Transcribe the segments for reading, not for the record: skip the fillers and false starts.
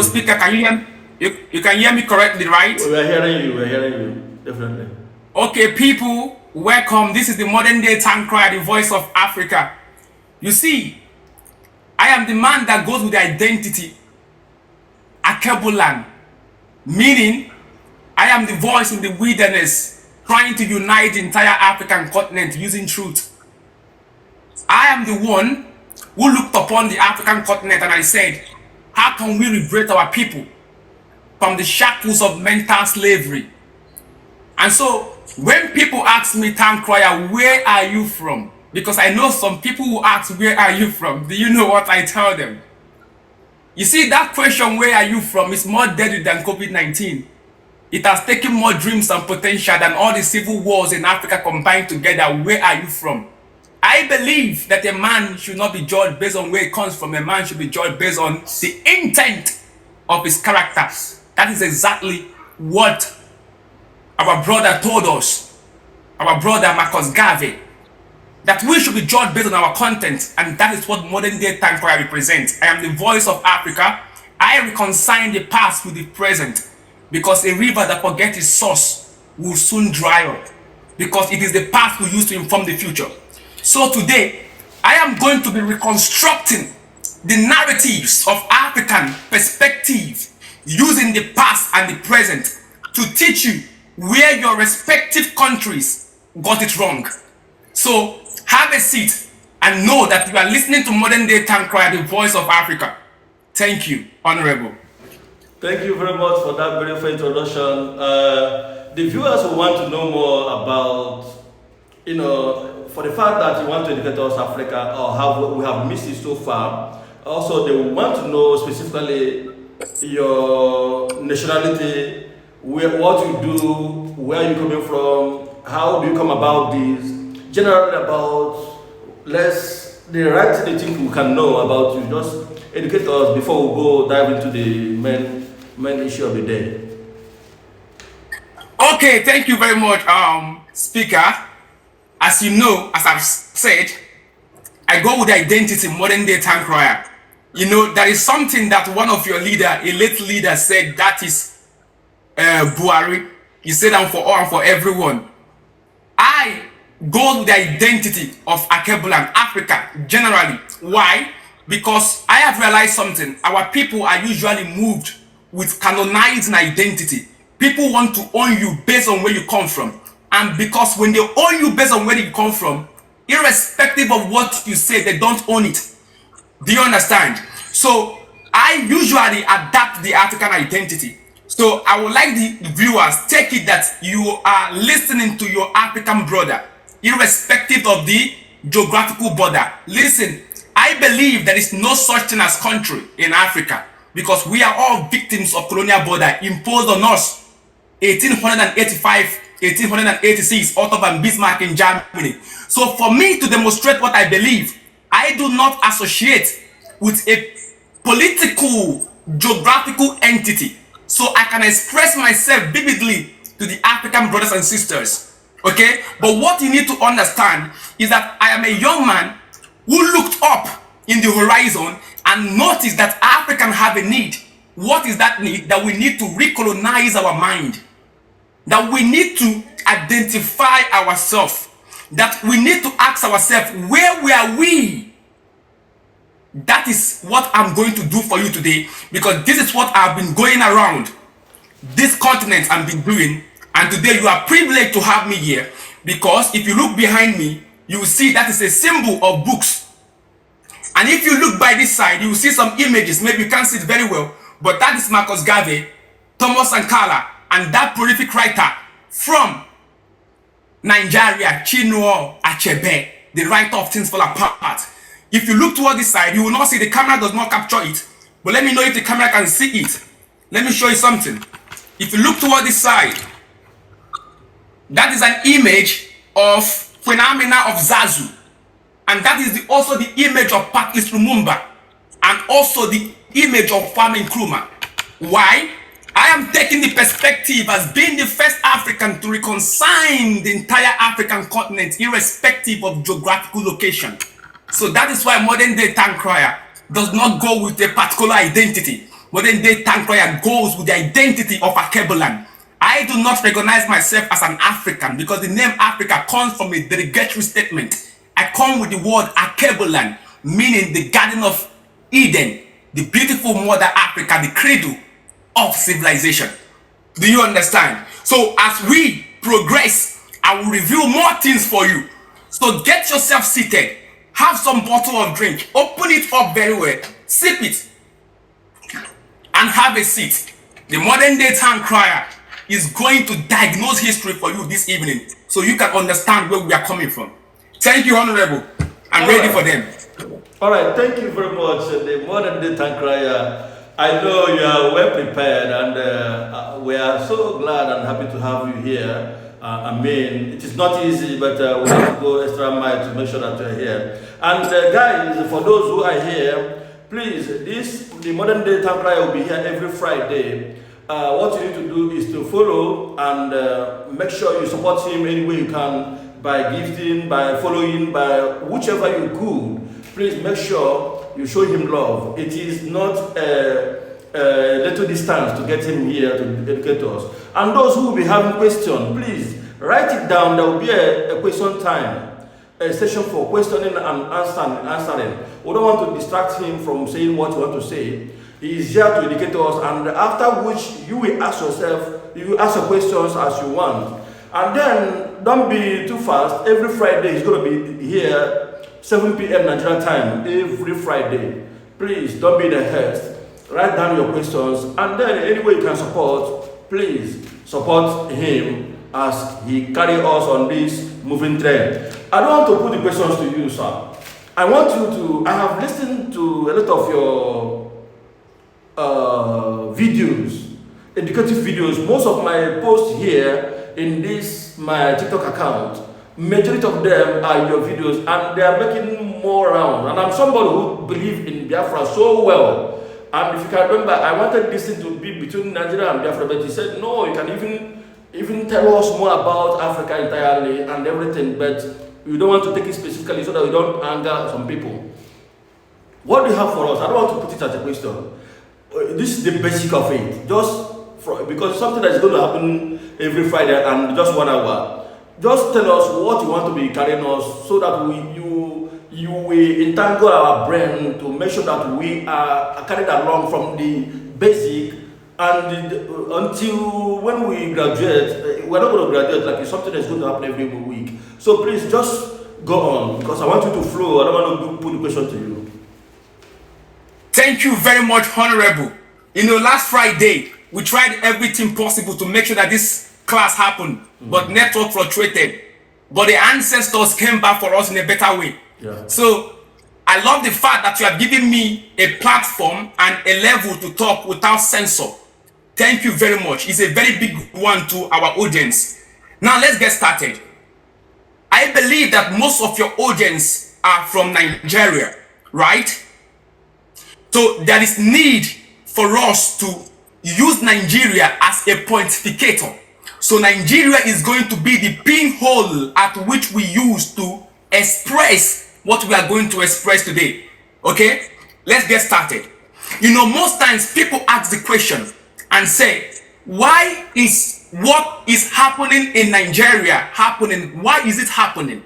Speaker, can you hear me? You can hear me correctly, right? We're hearing you. We're hearing you. Definitely. Okay, people, welcome. This is the modern day town crier, the voice of Africa. You see, I am the man that goes with the identity, Akebulan, meaning I am the voice in the wilderness trying to unite the entire African continent using truth. I am the one who looked upon the African continent and I said, how can we liberate our people from the shackles of mental slavery? And so when people ask me, town crier, where are you from? Because I know some people who ask, where are you from? Do you know what I tell them? You see, that question, where are you from, is more deadly than COVID-19. It has taken more dreams and potential than all the civil wars in Africa combined together. Where are you from? I believe that a man should not be judged based on where he comes from. A man should be judged based on the intent of his character. That is exactly what our brother told us, our brother Marcus Garvey, that we should be judged based on our content, and that is what modern day town crier represents. I am the voice of Africa. I reconcile the past with the present, because a river that forgets its source will soon dry up, because it is the past we use to inform the future. So today, I am going to be reconstructing the narratives of African perspective using the past and the present to teach you where your respective countries got it wrong. So have a seat and know that you are listening to modern day town crier, the voice of Africa. Thank you, Honorable. Thank you very much for that beautiful introduction. The viewers who want to know more about, for the fact that you want to educate us Africa or how we have missed it so far. Also, they want to know specifically your nationality, what you do, where you coming from, how do you come about this, generally about the right thing they think we can know about you. Just educate us before we go dive into the main issue of the day. Okay, thank you very much, Speaker. As you know, as I've said, I go with the identity modern day town crier. There is something that one of your a late leader said, that is Buhari. He said, I'm for all and for everyone. I go with the identity of Akebulan, Africa, generally. Why? Because I have realized something. Our people are usually moved with canonizing identity. People want to own you based on where you come from. And because when they own you based on where you come from, irrespective of what you say, they don't own it. Do you understand? So I usually adapt the African identity. So I would like the viewers take it that you are listening to your African brother, irrespective of the geographical border. Listen, I believe there is no such thing as country in Africa, because we are all victims of colonial border imposed on us 1885 1886, Otto von Bismarck in Germany. So for me to demonstrate what I believe, I do not associate with a political, geographical entity. So I can express myself vividly to the African brothers and sisters. Okay? But what you need to understand is that I am a young man who looked up in the horizon and noticed that Africa have a need. What is that need? That we need to recolonize our mind. That we need to identify ourselves. That we need to ask ourselves, where were we? That is what I'm going to do for you today, because this is what I've been going around this continent and been doing. And today you are privileged to have me here, because if you look behind me, you will see that is a symbol of books. And if you look by this side, you will see some images. Maybe you can't see it very well, but that is Marcus Garvey, Thomas Sankara, and that prolific writer from Nigeria, Chinua Achebe, the writer of Things Fall Apart. If you look toward this side, you will not see, the camera does not capture it. But let me know if the camera can see it. Let me show you something. If you look toward this side, that is an image of Phenomena of Zazu. And that is also the image of Patrice Lumumba. And also the image of Kwame Nkrumah. Why? I am taking the perspective as being the first African to reconcile the entire African continent, irrespective of geographical location. So that is why modern day town crier does not go with a particular identity. modern day Town Crier goes with the identity of Akebuland. I do not recognize myself as an African because the name Africa comes from a derogatory statement. I come with the word Akebuland, meaning the Garden of Eden, the beautiful mother Africa, the cradle of civilization. Do you understand? So as we progress, I will reveal more things for you. So get yourself seated, have some bottle of drink, open it up very well, sip it, and have a seat. The modern day Town Crier is going to diagnose history for you this evening so you can understand where we are coming from. Thank you, Honorable. I'm ready for them. All right, thank you very much, the modern day Town Crier. I know you are well prepared, and we are so glad and happy to have you here. I mean, it is not easy, but we have to go extra mile to make sure that you're here. And guys, for those who are here, please, the modern day Town Crier will be here every Friday. What you need to do is to follow and make sure you support him any way you can, by gifting, by following, by whichever you could. Please make sure you show him love. It is not a little distance to get him here to educate us. And those who will be having questions, please write it down. There will be a question time, a session for questioning and answering. We don't want to distract him from saying what you want to say. He is here to educate us, and after which you will ask yourself, you will ask your questions as you want. And then don't be too fast. Every Friday he's going to be here 7 p.m. Nigerian time, every Friday. Please don't be in a haste. Write down your questions, and then any way you can support, please support him as he carries us on this moving trend. I don't want to put the questions to you, sir. I want you to, I have listened to a lot of your videos, educative videos. Most of my posts here in this, my TikTok account, majority of them are your videos, and they are making more round. And I'm somebody who believes in Biafra so well. And if you can remember, I wanted this thing to be between Nigeria and Biafra, but he said, no, you can even tell us more about Africa entirely and everything, but you don't want to take it specifically so that we don't anger some people. What do you have for us? I don't want to put it as a question. This is the basic of it. Because it's something that is going to happen every Friday and just 1 hour. Just tell us what you want to be carrying us so that you will entangle our brain to make sure that we are carried along from the basic and until when we graduate. We're not going to graduate like it's something that's going to happen every week. So please just go on, because I want you to flow. I don't want to put the question to you. Thank you very much, Honorable. Last Friday, we tried everything possible to make sure that this class happened, but network fluctuated. But the ancestors came back for us in a better way. Yeah. So I love the fact that you have given me a platform and a level to talk without censor. Thank you very much. It's a very big one to our audience. Now let's get started. I believe that most of your audience are from Nigeria, right? So there is need for us to use Nigeria as a pontificator. So Nigeria is going to be the pinhole at which we use to express what we are going to express today. Okay, let's get started. Most times people ask the question and say, why is what is happening in Nigeria happening? Why is it happening?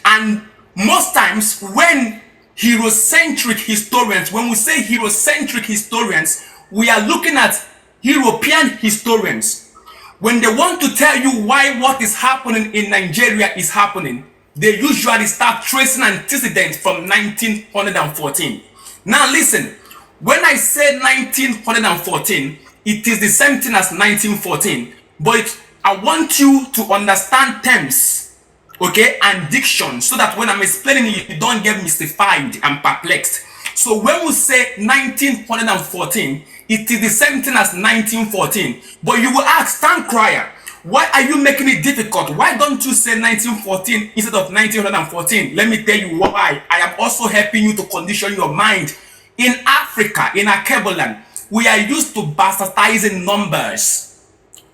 And most times when Eurocentric historians, when we say Eurocentric historians, we are looking at European historians. When they want to tell you why what is happening in Nigeria is happening, they usually start tracing antecedents from 1914. Now listen, when I say 1914, it is the same thing as 1914, but I want you to understand terms, okay, and diction, so that when I'm explaining it, you don't get mystified and perplexed. So when we say 1914, it is the same thing as 1914. But you will ask, Town Crier, why are you making it difficult? Why don't you say 1914 instead of 1914? Let me tell you why. I am also helping you to condition your mind. In Africa, in Akebuland, we are used to bastardizing numbers.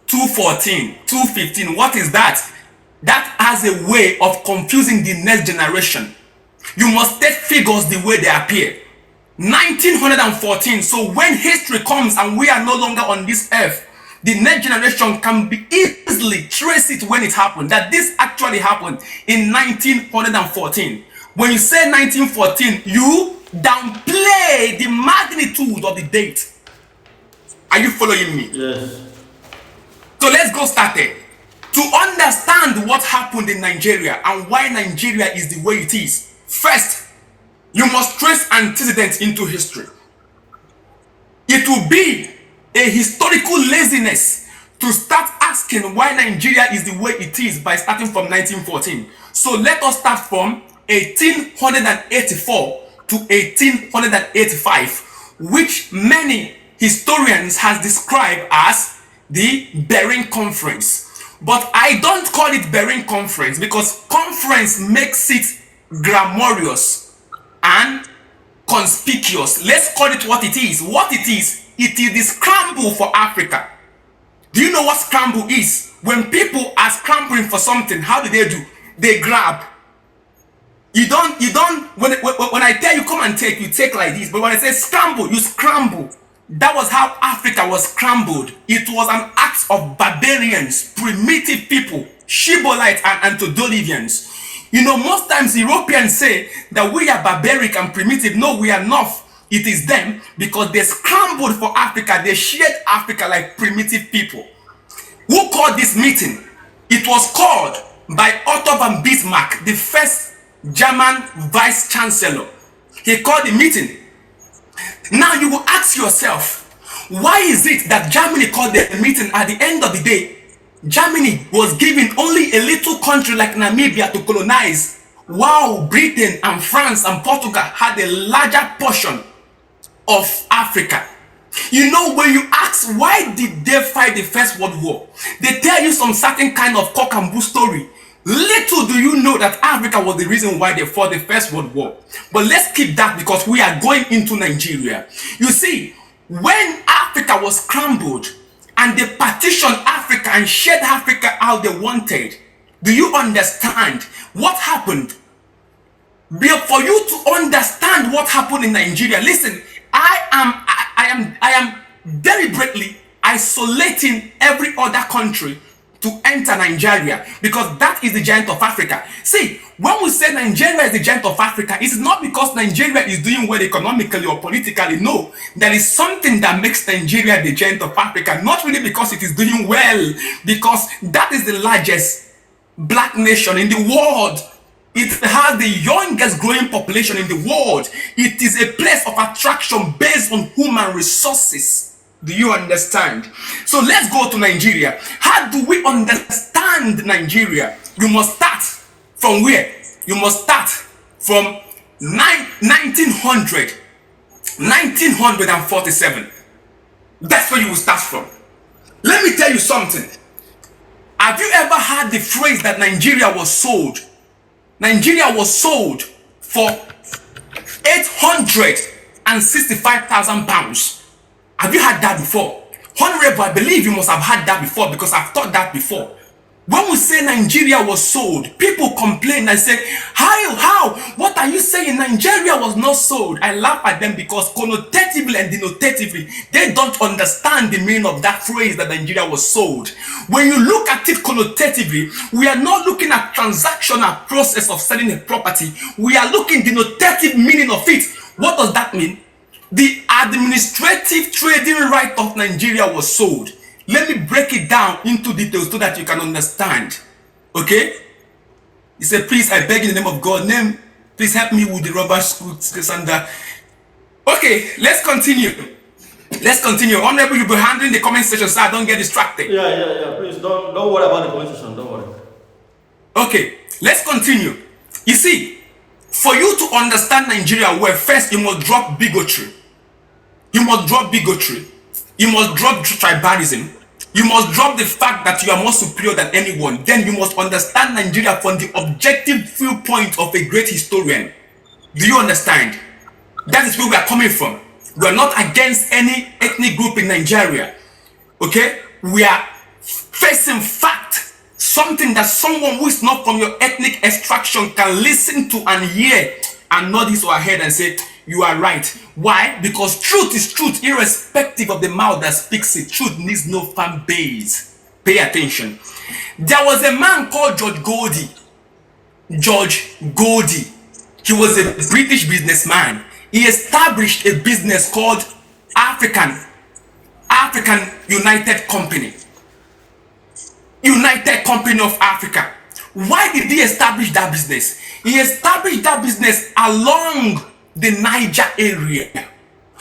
214, 215, what is that? That has a way of confusing the next generation. You must take figures the way they appear. 1914. So when history comes and we are no longer on this earth, the next generation can be easily trace it when it happened, that this actually happened in 1914. When you say 1914, you downplay the magnitude of the date. Are you following me? Yes. So let's go start there. To understand what happened in Nigeria and why Nigeria is the way it is, first, you must trace antecedents into history. It will be a historical laziness to start asking why Nigeria is the way it is by starting from 1914. So let us start from 1884 to 1885, which many historians has described as the Bering Conference. But I don't call it Bering Conference because conference makes it glamorous and conspicuous. Let's call it what it is. What it is the scramble for Africa. Do you know what scramble is? When people are scrambling for something, how do? They grab. You don't, when I tell you come and take, you take like this. But when I say scramble, you scramble. That was how Africa was scrambled. It was an act of barbarians, primitive people, Shibbolite and Antediluvians. You know, most times Europeans say that we are barbaric and primitive. No, we are not. It is them, because they scrambled for Africa. They shared Africa like primitive people. Who called this meeting? It was called by Otto von Bismarck, the first German vice chancellor. He called the meeting. Now you will ask yourself, why is it that Germany called the meeting? At the end of the day, Germany was given only a little country like Namibia to colonize, while Britain and France and Portugal had a larger portion of Africa. You know, when you ask why did they fight the First World War, they tell you some certain kind of cock and bull story. Little do you know that Africa was the reason why they fought the First World War. But let's keep that because we are going into Nigeria. You see, when Africa was scrambled and they partitioned Africa and shared Africa how they wanted, do you understand what happened? For you to understand what happened in Nigeria, listen, I am deliberately isolating every other country to enter Nigeria, because that is the giant of Africa. See, when we say Nigeria is the giant of Africa, it's not because Nigeria is doing well economically or politically. No, there is something that makes Nigeria the giant of Africa. Not really because it is doing well, because that is the largest black nation in the world. It has the youngest growing population in the world. It is a place of attraction based on human resources. Do you understand? So let's go to Nigeria. How do we understand Nigeria? You must start from where? You must start from 1947. That's where you will start from. Let me tell you something. Have you ever heard the phrase that Nigeria was sold? Nigeria was sold for 865,000 pounds. Have you heard that before? Honorable, I believe you must have heard that before, because I've thought that before. When we say Nigeria was sold, people complain and say, how? What are you saying? Nigeria was not sold. I laugh at them because connotatively and denotatively, they don't understand the meaning of that phrase that Nigeria was sold. When you look at it connotatively, we are not looking at transactional process of selling a property. We are looking denotative meaning of it. What does that mean? The administrative trading right of Nigeria was sold. Let me break it down into details so that you can understand. Okay? He said, please, I beg in the name of God, please help me with the rubber screws and that. Okay, let's continue. Honorable, you'll be handling the comment section so I don't get distracted. Yeah. Please don't worry about the comment section. Don't worry. Okay, let's continue. You see, for you to understand Nigeria well, first you must drop bigotry. You must drop tribalism. You must drop the fact that you are more superior than anyone. Then you must understand Nigeria from the objective viewpoint of a great historian. Do you understand? That is where we are coming from. We are not against any ethnic group in Nigeria. Okay? We are facing fact. Something that someone who is not from your ethnic extraction can listen to and hear and nod his or her head and say, You are right. Why? Because truth is truth, irrespective of the mouth that speaks it. Truth needs no fan base. Pay attention. There was a man called George Goldie. George Goldie. He was a British businessman. He established a business called African United Company. United Company of Africa. Why did he establish that business? He established that business along the Niger area.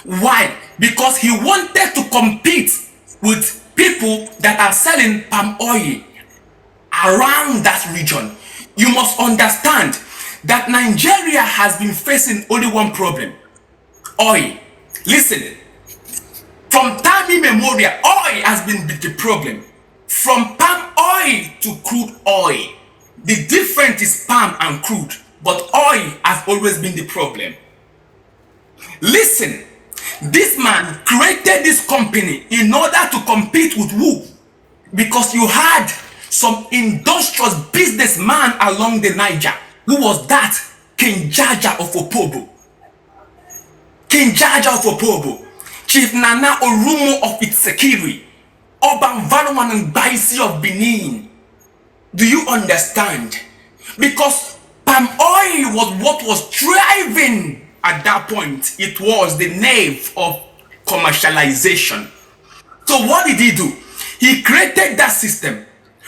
Why? Because he wanted to compete with people that are selling palm oil around that region. You must understand that Nigeria has been facing only one problem: oil. Listen, from time immemorial, oil has been the problem. From palm oil to crude oil. The difference is palm and crude, but oil has always been the problem. Listen, this man created this company in order to compete with who? Because you had some industrious businessman along the Niger. Who was that? King Jaja of Opobo. King Jaja of Opobo. Chief Nana Orumo of Itsekiri. Oban Valuman and Baisi of Benin. Do you understand? Because palm oil was what was thriving at that point. It was the nave of commercialization. So what did he do? He created that system.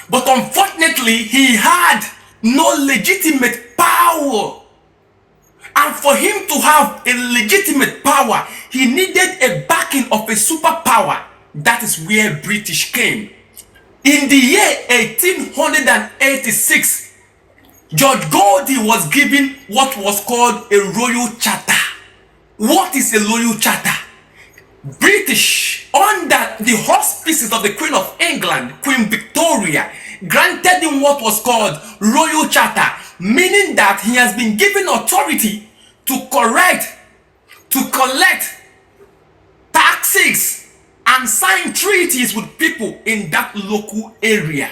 But unfortunately, he had no legitimate power. And for him to have a legitimate power, he needed a backing of a superpower. That is where British came. In the year 1886, George Goldie was given what was called a royal charter. What is a royal charter? British, under the auspices of the Queen of England, Queen Victoria, granted him what was called royal charter, meaning that he has been given authority to collect taxes and sign treaties with people in that local area.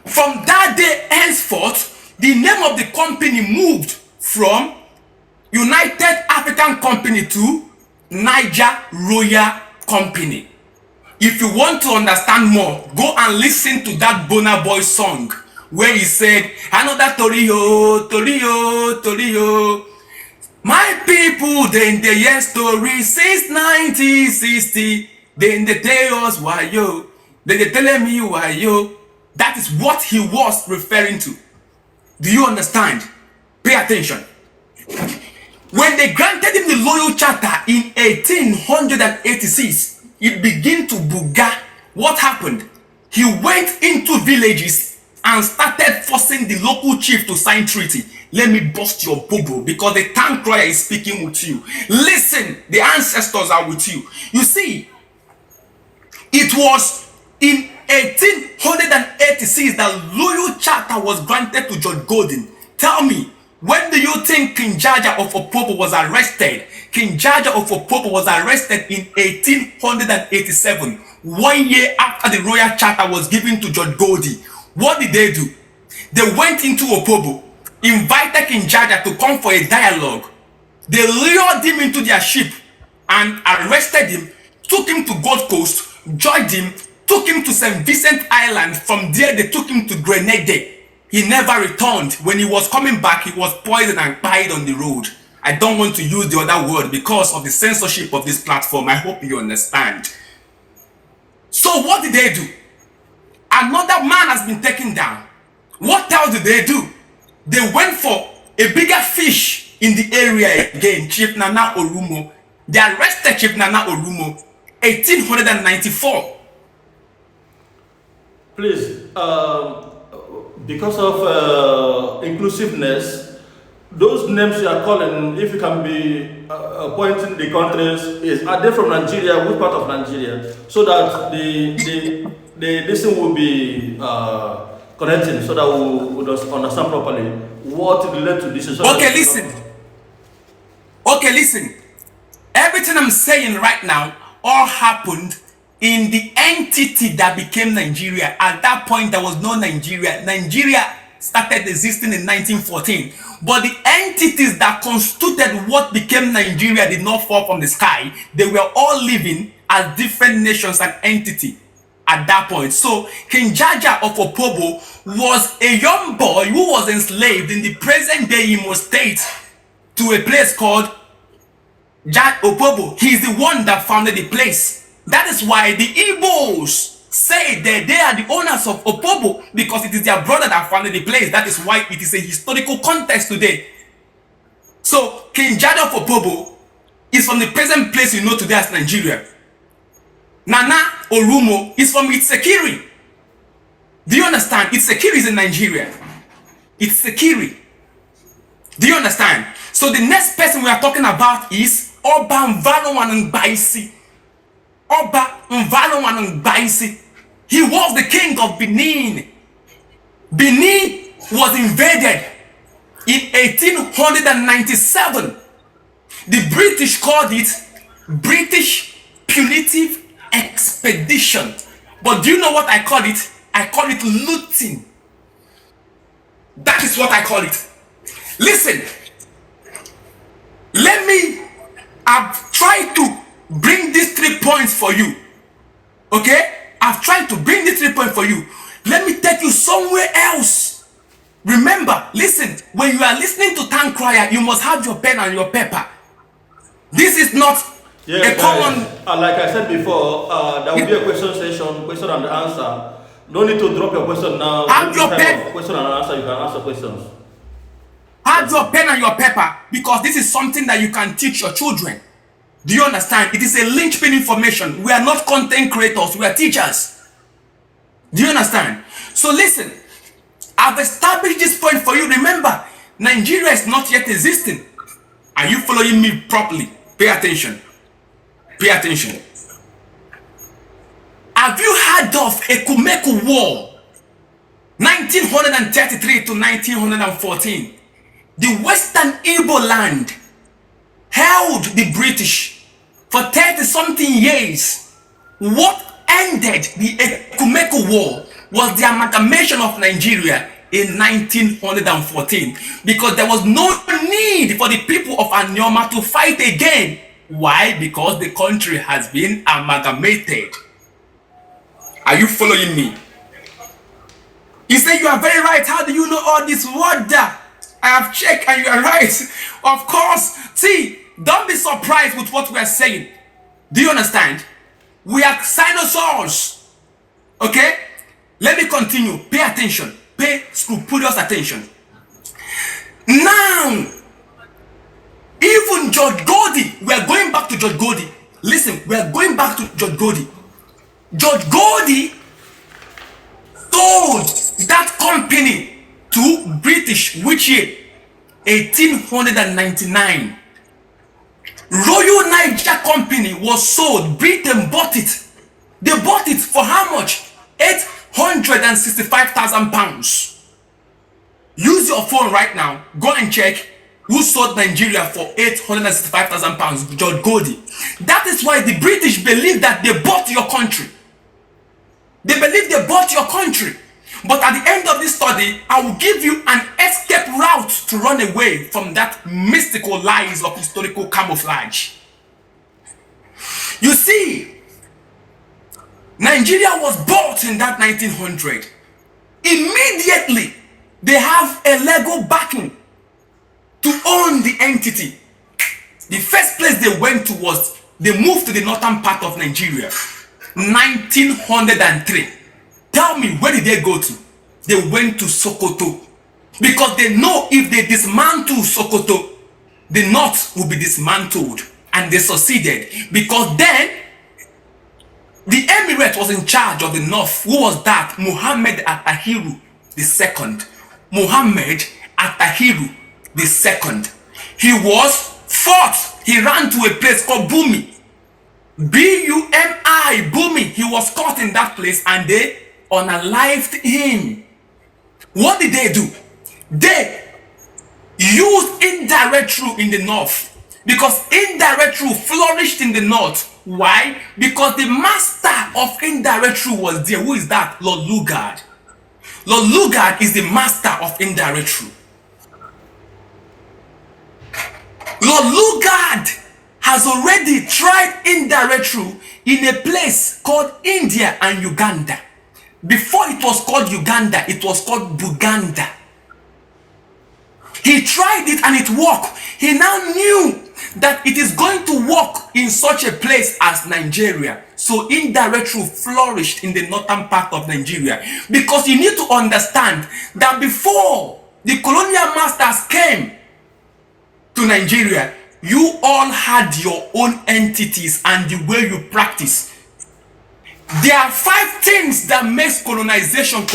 From that day henceforth, the name of the company moved from United African Company to Niger Royal Company. If you want to understand more, go and listen to that Burna Boy song where he said, another Torio, Torio, Torio. My people, then they hear story since 1960. Then they tell us why yo. Then they telling me why yo. That is what he was referring to. Do you understand? Pay attention. When they granted him the loyal charter in 1886, it began to booga. What happened? He went into villages and started forcing the local chief to sign treaty. Let me bust your bubble because the town crier is speaking with you. Listen, the ancestors are with you. You see, it was in 1886 that loyal charter was granted to George Goldie. Tell me, when do you think King Jaja of Opobo was arrested? King Jaja of Opobo was arrested in 1887, 1 year after the royal charter was given to George Goldie. What did they do? They went into Opobo, invited King Jaja to come for a dialogue. They lured him into their ship and arrested him, took him to Gold Coast, joined him, took him to St. Vincent Island. From there, they took him to Grenada. He never returned. When he was coming back, he was poisoned and died on the road. I don't want to use the other word because of the censorship of this platform. I hope you understand. So what did they do? Another man has been taken down. What else did they do? They went for a bigger fish in the area again, Chief Nana Orumo. They arrested Chief Nana Orumo, 1894. Please, because of inclusiveness, those names you are calling, if you can be pointing the countries, are they from Nigeria? Which part of Nigeria? So that the listen will be connecting, so that we will understand properly what relates to this. Okay, listen. Okay, listen. Everything I'm saying right now all happened in the entity that became Nigeria. At that point, there was no Nigeria. Nigeria started existing in 1914. But the entities that constituted what became Nigeria did not fall from the sky. They were all living as different nations and entities at that point. So King Jaja of Opobo was a young boy who was enslaved in the present day Imo State to a place called Opobo. He is the one that founded the place. That is why the Igbos say that they are the owners of Opobo, because it is their brother that founded the place. That is why it is a historical context today. So King Jaja of Opobo is from the present place you know today as Nigeria. Nana Orumo is from Itsekiri. Do you understand? Itsekiri is in Nigeria. Itsekiri. Do you understand? So the next person we are talking about is Oba Mvalowan Ngbaisi. Oba Mvalowan Ngbaisi. He was the king of Benin. Benin was invaded in 1897. The British called it British Punitive Expedition. But do you know what I call it? I call it looting. That is what I call it. Listen, I've tried to bring these 3 points for you. Okay? I've tried to bring these 3 points for you. Let me take you somewhere else. Remember, listen, when you are listening to Town Crier, you must have your pen and your paper. This is not a common... like I said before, there will be a question session, question and answer. No need to drop your question now. Have your pen. Question and answer, you can answer questions. Have your pen and your paper, because this is something that you can teach your children. Do you understand? It is a linchpin information. We are not content creators, we are teachers. Do you understand? So listen, I've established this point for you. Remember, Nigeria is not yet existing. Are you following me properly? Pay attention. Pay attention. Have you heard of Ekumeku War? 1933 to 1914. The Western Igbo land held the British for 30-something years. What ended the Ekumeku War was the amalgamation of Nigeria in 1914, because there was no need for the people of Anioma to fight again. Why? Because the country has been amalgamated. Are you following me? He said, you are very right. How do you know all this wonder? I have checked and you are right. Of course. See, don't be surprised with what we are saying. Do you understand? We are dinosaurs. Okay? Let me continue. Pay attention. Pay scrupulous attention. Now, even George Gordy, we are going back to George Gordy. Listen, we are going back to George Gordy. George Gordy sold that company to British, which year? 1899. Royal Niger Company was sold. Britain bought it. They bought it for how much? £865,000. Use your phone right now. Go and check who sold Nigeria for £865,000. George Gordy. That is why the British believe that they bought your country. They believe they bought your country. But at the end of this study, I will give you an escape route to run away from that mystical lies of historical camouflage. You see, Nigeria was bought in that 1900. Immediately, they have a legal backing to own the entity. The first place they went to was, they moved to the northern part of Nigeria. 1903. Tell me, where did they go to? They went to Sokoto. Because they know if they dismantle Sokoto, the north will be dismantled. And they succeeded. Because then, the emirate was in charge of the north. Who was that? Muhammad Atahiru II. Muhammad Atahiru II. He was fought. He ran to a place called Bumi. B-U-M-I, Bumi. He was caught in that place and they unalived him. What did they do? They used indirect rule in the north, because indirect rule flourished in the north. Why? Because the master of indirect rule was there. Who is that? Lord Lugard. Lord Lugard is the master of indirect rule. Lord Lugard has already tried indirect rule in a place called India and Uganda. Before it was called Uganda, it was called Buganda. He tried it and it worked. He now knew that it is going to work in such a place as Nigeria. So indirect rule flourished in the northern part of Nigeria. Because you need to understand that before the colonial masters came to Nigeria, you all had your own entities and the way you practice. There are 5 things that makes colonization.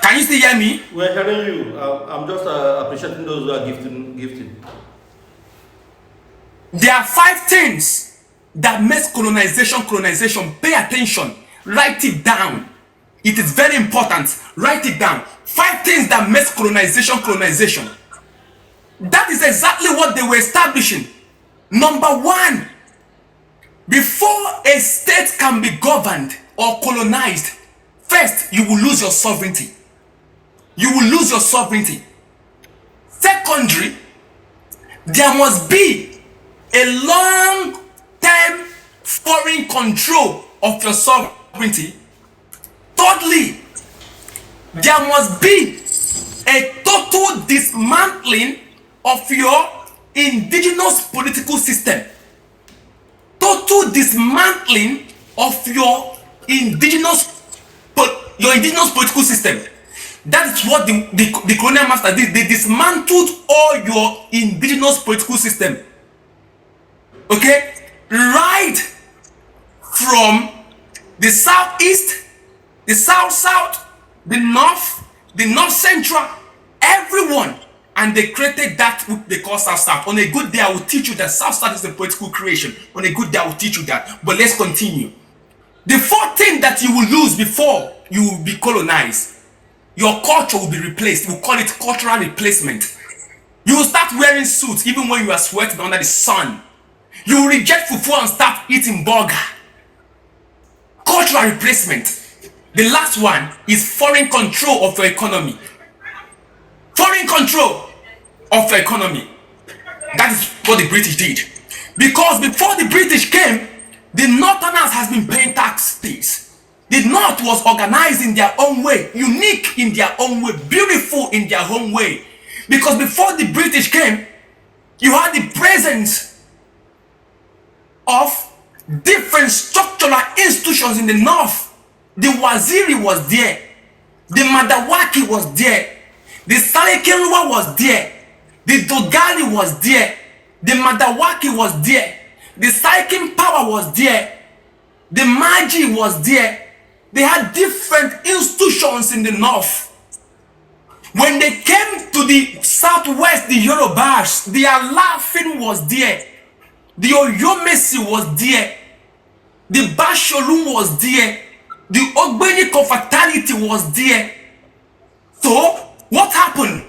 Can you still hear me? We're hearing you. I'm just appreciating those who are gifting. There are 5 things that makes colonization. Pay attention. Write it down. It is very important. Write it down. 5 things that makes colonization. That is exactly what they were establishing. Number 1, before a state can be governed or colonized, first you will lose your sovereignty. Secondly, there must be a long-term foreign control of your sovereignty. Thirdly, there must be a total dismantling of your indigenous political system. Total dismantling of your indigenous political system. That is what the colonial master did. They dismantled all your indigenous political system. Okay? Right from the southeast, the south, the north central, everyone. And they created that they call South. On a good day, I will teach you that South is a political creation. On a good day, I will teach you that. But let's continue. The 4th thing that you will lose before you will be colonized, your culture will be replaced. We call it cultural replacement. You will start wearing suits even when you are sweating under the sun. You will reject fufu and start eating burger. Cultural replacement. The last one is foreign control of your economy. Foreign control of your economy. That is what the British did. Because before the British came, the Northerners has been paying taxes. The North was organized in their own way, unique in their own way, beautiful in their own way. Because before the British came, you had the presence of different structural institutions in the North. The Waziri was there. The Madawaki was there. The Salekelwa was there. The Dogali was there. The Madawaki was there. The Saikin power was there. The Maji was there. They had different institutions in the north. When they came to the southwest, the Yorubas, the Alafin was there. The Oyomesi was there. The Basholun was there. The Ogbeni confraternity was there. So, what happened?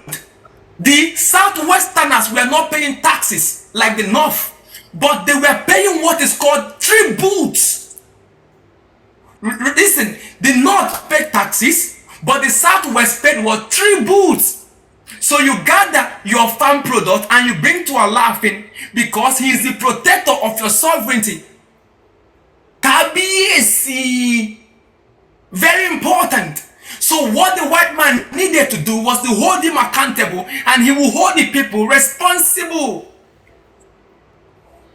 The southwesterners were not paying taxes like the north, but they were paying what is called tributes. Listen, the north paid taxes, but the southwest paid what? Tributes. So you gather your farm product and you bring to Alafin because he is the protector of your sovereignty. Kabiyesi. Very important. So what the white man needed to do was to hold him accountable, and he will hold the people responsible.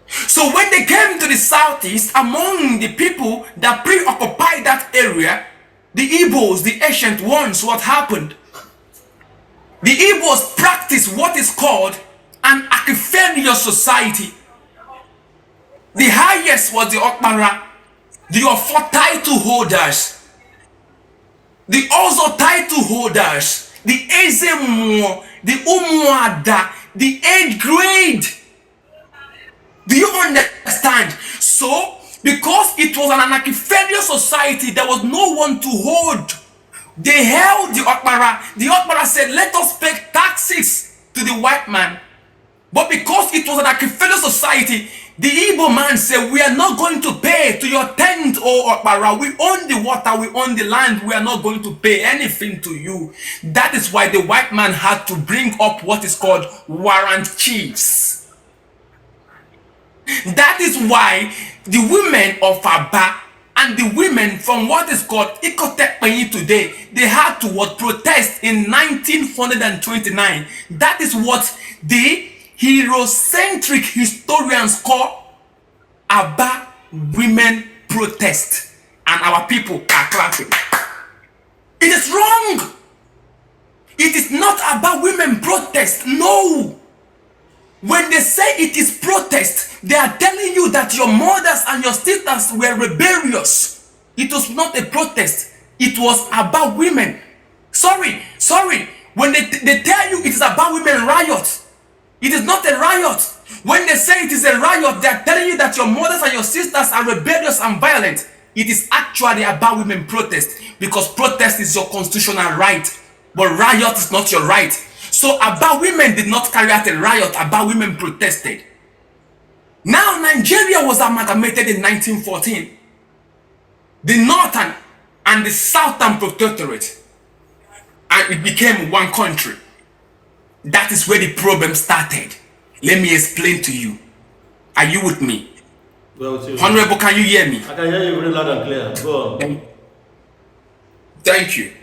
So when they came to the southeast, among the people that preoccupied that area, the Igbos, the ancient ones, what happened? The Igbos practiced what is called an Akifenio society. The highest was the Okmara, the Ofo title holders, the Ozo title holders, the Ezemo, the Umuada, the 8th grade. Do you understand? So, because it was an Akifenio society, there was no one to hold. They held the Okmara. The Okmara said, let us pay taxes to the white man. But because it was an Akifenio society, the Igbo man said, we are not going to pay to your tent, oh Okpara. We own the water, we own the land. We are not going to pay anything to you. That is why the white man had to bring up what is called warrant chiefs. That is why the women of Aba and the women from what is called Ikotekpenyi today, they had to protest in 1929. That is what the Eurocentric historians call Aba women protest. And our people are clapping. It is wrong. It is not about women protest. No. When they say it is protest, they are telling you that your mothers and your sisters were rebellious. It was not a protest. It was about women. Sorry. When they tell you it is about women riot, it is not a riot. When they say it is a riot, they are telling you that your mothers and your sisters are rebellious and violent. It is actually about women protest, because protest is your constitutional right, but riot is not your right. So Aba women did not carry out a riot. Aba women protested. Now Nigeria was amalgamated in 1914. The Northern and the Southern Protectorate, and it became one country. That is where the problem started. Let me explain to you. Are you with me? Well, Honorable, can you hear me? I can hear you very loud and clear. Go on. Thank you.